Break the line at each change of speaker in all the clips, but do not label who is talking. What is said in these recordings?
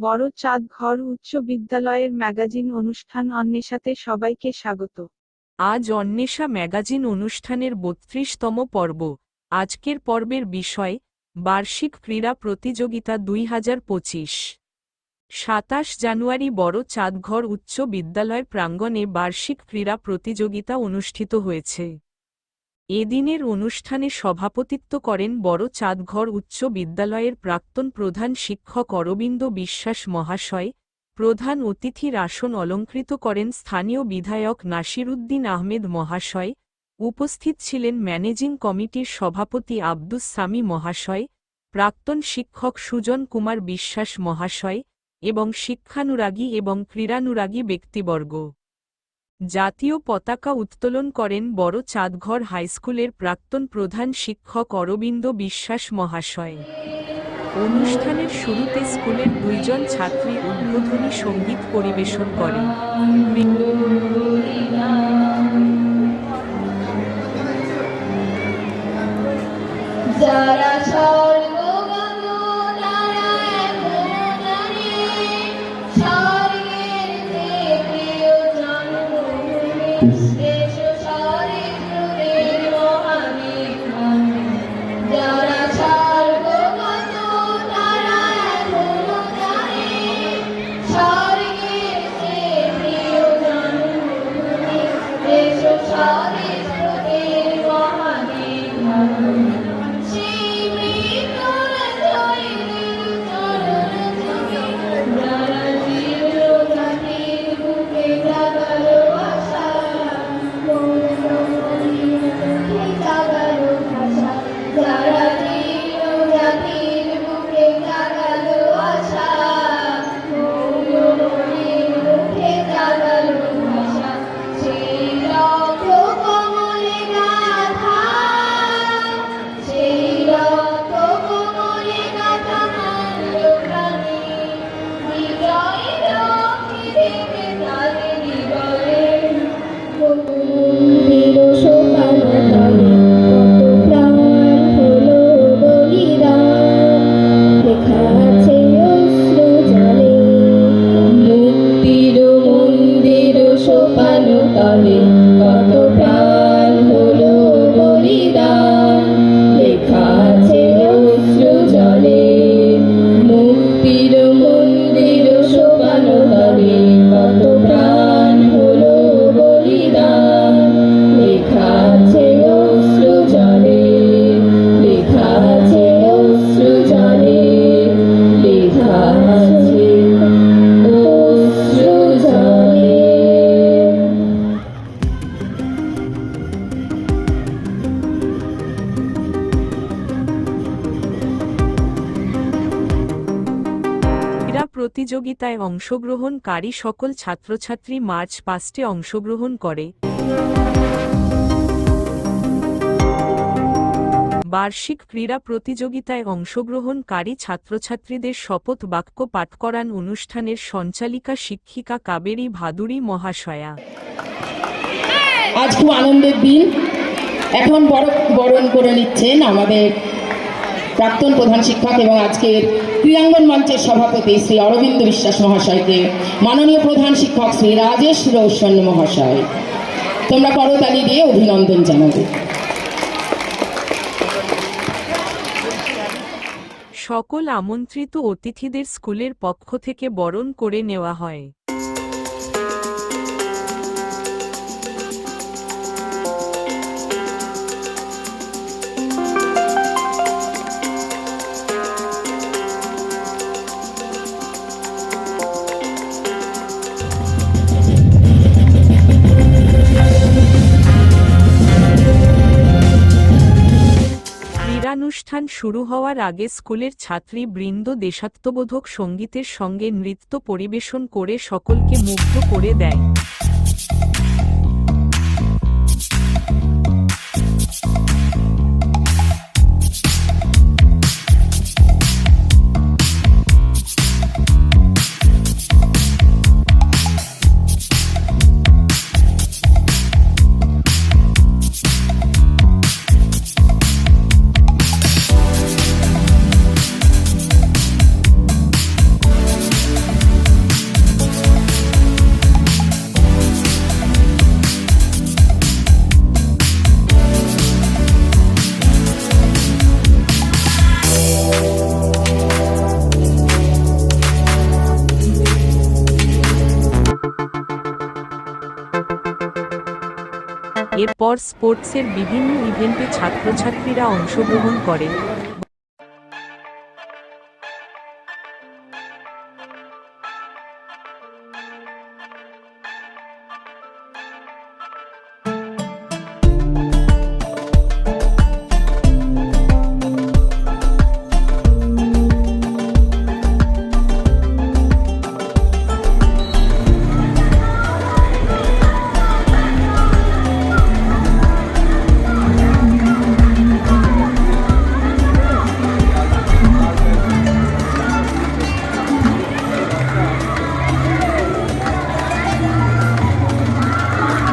বড় চাঁদ ঘর উচ্চ বিদ্যালয়ের ম্যাগাজিন অনুষ্ঠান অন্বেষাতে সবাইকে স্বাগত।
আজ অন্বেষা ম্যাগাজিন অনুষ্ঠানের ৩২তম পর্ব। আজকের পর্বের বিষয় বার্ষিক ক্রীড়া প্রতিযোগিতা ২০২৫। ২৭ জানুয়ারি বড় চাঁদঘর উচ্চ বিদ্যালয় প্রাঙ্গণে বার্ষিক ক্রীড়া প্রতিযোগিতা অনুষ্ঠিত হয়েছে। এদিনের অনুষ্ঠানে সভাপতিত্ব করেন বড় চাঁদঘর উচ্চ বিদ্যালয়ের প্রাক্তন প্রধান শিক্ষক অরবিন্দ বিশ্বাস মহাশয়। প্রধান অতিথির আসন অলঙ্কৃত করেন স্থানীয় বিধায়ক নাসিরুদ্দিন আহমেদ মহাশয়। উপস্থিত ছিলেন ম্যানেজিং কমিটির সভাপতি আব্দুস সামি মহাশয়, প্রাক্তন শিক্ষক সুজন কুমার বিশ্বাস মহাশয় এবং শিক্ষানুরাগী এবং ক্রীড়ানুরাগী ব্যক্তিবর্গ। জাতীয় পতাকা উত্তোলন করেন বড় চাঁদঘর হাইস্কুলের প্রাক্তন প্রধান শিক্ষক অরবিন্দ বিশ্বাস মহাশয়। অনুষ্ঠানের শুরুতে স্কুলের ২ জন ছাত্রী উদ্বোধনী সঙ্গীত পরিবেশন করে। প্রতিযোগিতায় অংশগ্রহণকারী সকল ছাত্রছাত্রী মার্চ পাস্টে অংশগ্রহণ করে। বার্ষিক ক্রীড়া প্রতিযোগিতায় অংশগ্রহণকারী ছাত্রছাত্রীদের শপথ বাক্য পাঠ করান অনুষ্ঠানের সঞ্চালিকা শিক্ষিকা কাবেরী ভাদুরী মহাশয়া।
আজ খুব আনন্দের দিন। এখন বরণ করে নিচ্ছেন আমাদের প্রাক্তন প্রধান শিক্ষক এবং আজকের ক্রীড়াঙ্গন মঞ্চের সভাপতি শ্রী অরবিন্দ বিশ্বাস মহাশয়কে মাননীয় প্রধান শিক্ষক শ্রী রাজেশ রৌশন মহাশয়। তোমরা করতালি দিয়ে অভিনন্দন জানাবে।
সকল আমন্ত্রিত অতিথিদের স্কুলের পক্ষ থেকে বরণ করে নেওয়া হয়। অনুষ্ঠান শুরু হওয়ার আগে স্কুলের ছাত্রী বৃন্দ দেশাত্মবোধক সঙ্গীতের সঙ্গে নৃত্য পরিবেশন করে সকলকে মুগ্ধ করে দেয়। এরপর স্পোর্টসের বিভিন্ন ইভেন্টে ছাত্রছাত্রীরা অংশগ্রহণ করে।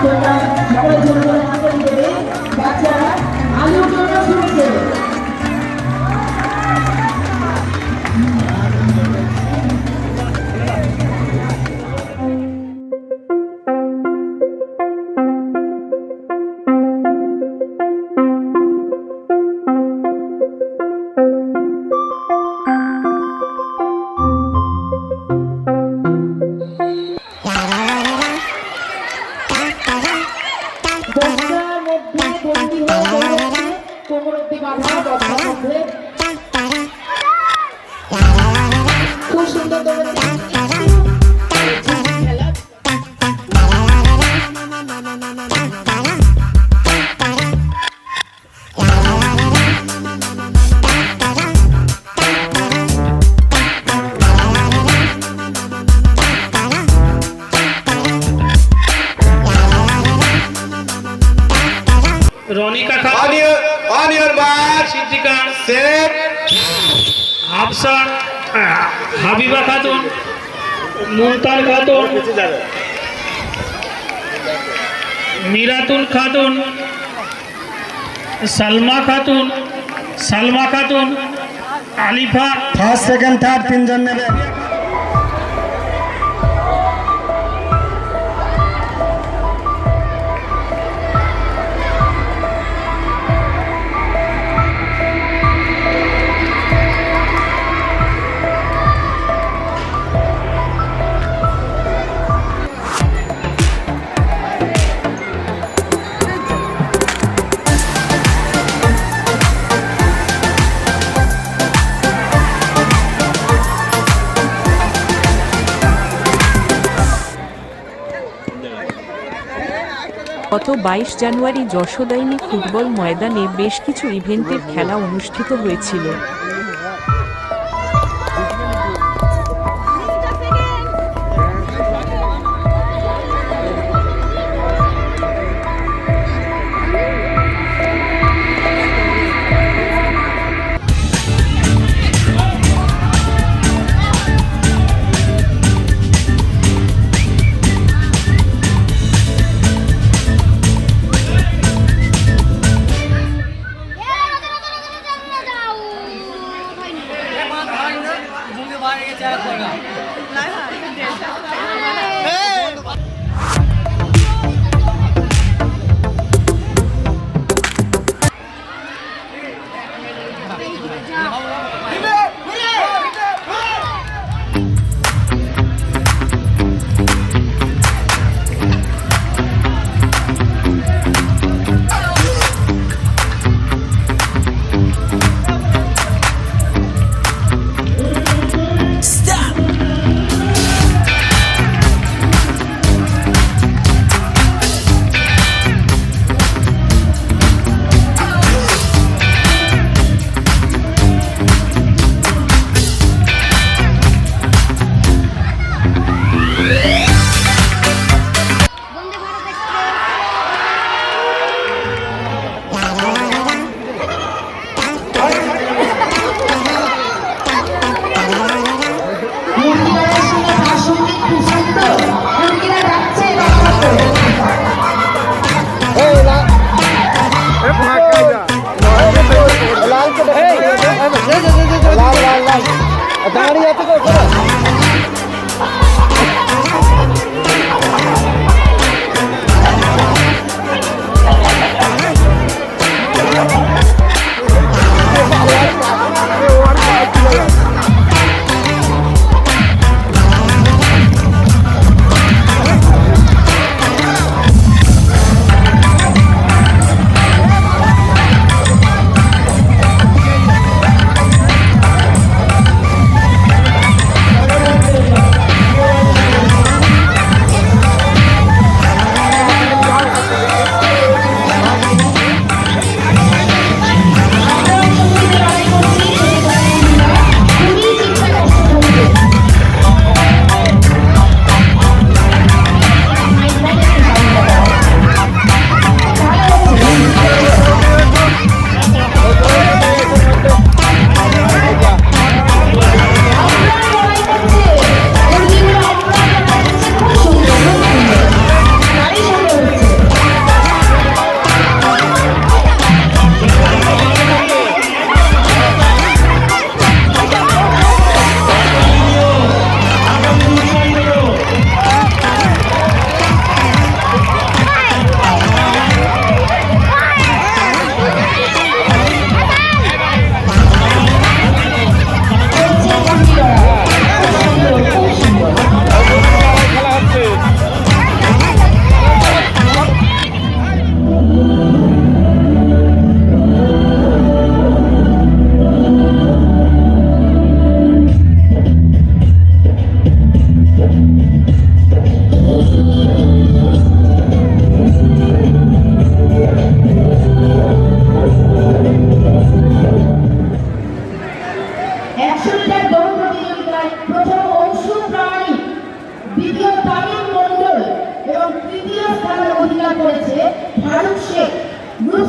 তোমরা সবাই জোরে জোরে হাততালি দেবে। বাচ্চারা আলুর জন্য ছুটছে। বস্তার মধ্যে বন্দি হয়ে যাচ্ছে, কোমর অব্দি বাঁধা বস্তার মধ্যে। খুব সুন্দর খেলা।
रोनिका खातून
on your mark,
Siddiqa
set,
हाफसा हाबिबा Khatoon Mumtaz Khatoon Miratul Khatoon Salma Khatoon आलिफा
first, second, third, তিনজন নেবে।
গত 22 জানুয়ারি যশোদাইনি ফুটবল ময়দানে বেশ কিছু ইভেন্টের খেলা অনুষ্ঠিত হয়েছিল।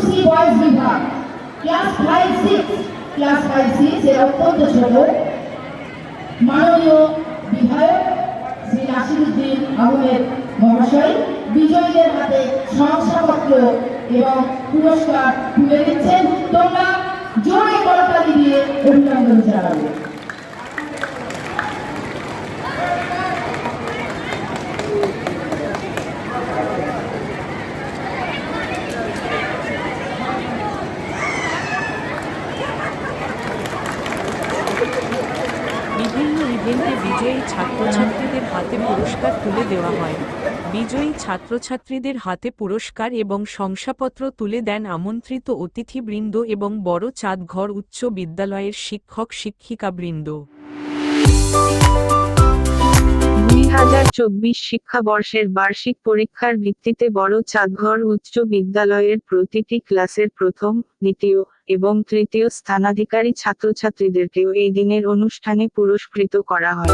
সি বয়েজ বিভাগ ক্লাস 5-6 এর অত্যন্ত ছোট মাননীয় বিধায়ক শ্রী নাসিরুদ্দিন আহমেদ মহাশয় বিজয়ীদের হাতে শংসাপত্র এবং পুরস্কার তুলে দিচ্ছেন। তোমরা জোরে করতালি দিয়ে অভিনন্দন জানাবে।
বিভিন্ন ইভেন্টে বিজয়ী ছাত্রছাত্রীদের হাতে পুরস্কার তুলে দেওয়া হয়। বিজয়ী ছাত্রছাত্রীদের হাতে পুরস্কার এবং শংসাপত্র তুলে দেন আমন্ত্রিত অতিথিবৃন্দ এবং বড় চাঁদঘর উচ্চ বিদ্যালয়ের শিক্ষক শিক্ষিকাবৃন্দ।
2024 শিক্ষাবর্ষের বার্ষিক পরীক্ষার ভিত্তিতে বড় চাঁদঘর উচ্চ বিদ্যালয়ের প্রতিটি ক্লাসের প্রথম, দ্বিতীয় এবং তৃতীয় স্থানাধিকারী ছাত্রছাত্রীদেরকেও এই দিনের অনুষ্ঠানে পুরস্কৃত করা হয়।